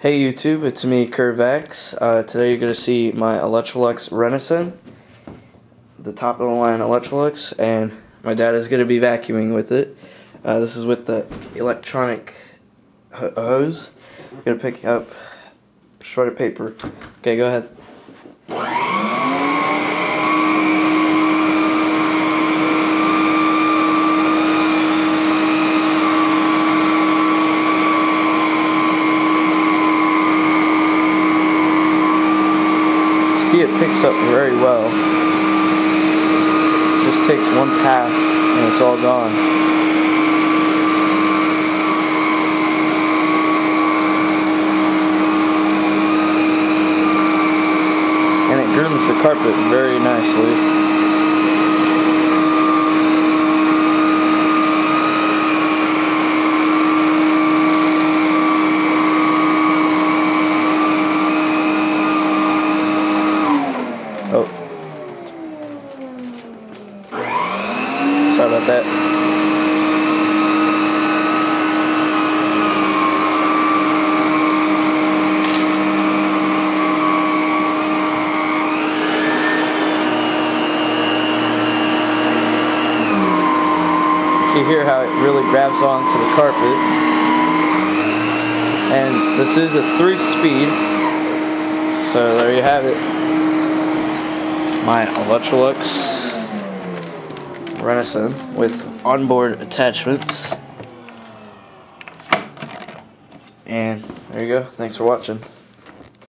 Hey YouTube, it's me, Curvax. Today you're going to see my Electrolux Renaissance, the top of the line Electrolux, and my dad is going to be vacuuming with it. This is with the electronic hose. I'm going to pick up shredded paper. Okay, go ahead. See, it picks up very well. It just takes one pass and it's all gone. And it grooms the carpet very nicely. Oh. Sorry about that. You can hear how it really grabs onto the carpet. And this is a 3-speed. So there you have it. My Electrolux Renaissance with onboard attachments. And there you go. Thanks for watching.